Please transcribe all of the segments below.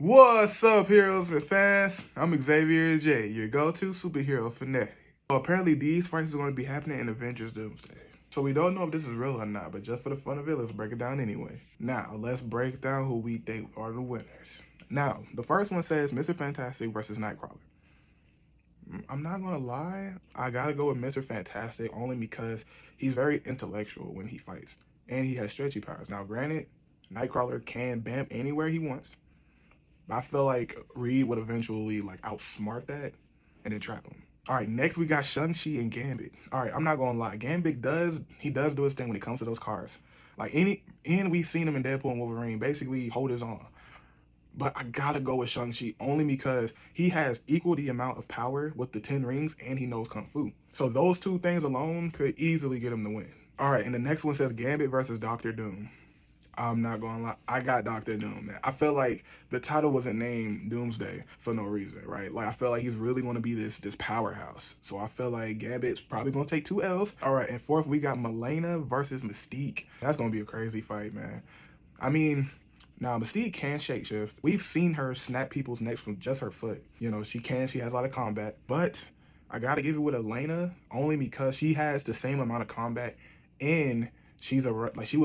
What's up, heroes and fans? I'm Xavier J, your go-to superhero fanatic. So apparently these fights are going to be happening in Avengers Doomsday. So we don't know if this is real or not, but just for the fun of it, let's break it down anyway. Now, let's break down who we think are the winners. Now, the first one says Mr. Fantastic versus Nightcrawler. I'm not gonna lie, I gotta go with Mr. Fantastic only because he's very intellectual when he fights. And he has stretchy powers. Now granted, Nightcrawler can bamf anywhere he wants. I feel like Reed would eventually outsmart that and then trap him. All right, next we got Shang-Chi and Gambit. All right, I'm not gonna lie, Gambit does do his thing when it comes to those cars. And we've seen him in Deadpool and Wolverine basically hold his own. But I gotta go with Shang-Chi only because he has equal the amount of power with the 10 rings and he knows Kung Fu. So those two things alone could easily get him the win. All right, and the next one says Gambit versus Doctor Doom. I'm not gonna lie, I got Doctor Doom, man. I feel like the title wasn't named Doomsday for no reason, right? Like, I feel like he's really gonna be this powerhouse. So I feel like Gambit's probably gonna take 2 L's. All right, and fourth, we got Milena versus Mystique. That's gonna be a crazy fight, man. I mean, now Mystique can shapeshift. We've seen her snap people's necks from just her foot. You know, she has a lot of combat, but I gotta give it with Elena only because she has the same amount of combat and she was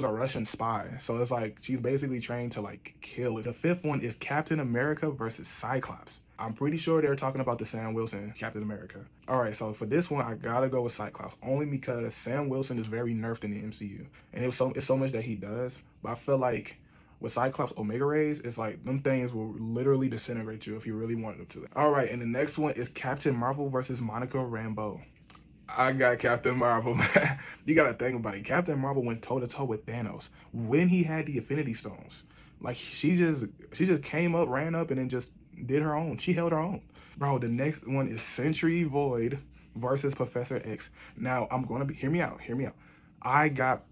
a Russian spy, so it's like she's basically trained to kill it. The fifth one is Captain America versus Cyclops. I'm pretty sure they're talking about the Sam Wilson Captain America. All right, so for this one, I gotta go with Cyclops only because Sam Wilson is very nerfed in the MCU, and it's so much that he does. But I feel like with Cyclops Omega Rays, it's like them things will literally disintegrate you if you really wanted them to. All right, and the next one is Captain Marvel versus Monica Rambeau. I got Captain Marvel, man. You gotta think about it. Captain Marvel went toe-to-toe with Thanos when he had the Infinity Stones. Like, she just came up, ran up, and then just did her own. She held her own. Bro, the next one is Sentry Void versus Professor X. Now, hear me out. I got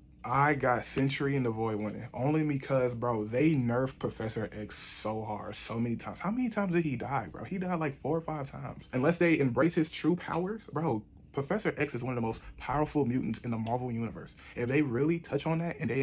Sentry and the Void winning. Only because, bro, they nerfed Professor X so hard, so many times. How many times did he die, bro? He died like 4 or 5 times. Unless they embrace his true powers, bro, Professor X is one of the most powerful mutants in the Marvel Universe. If they really touch on that and they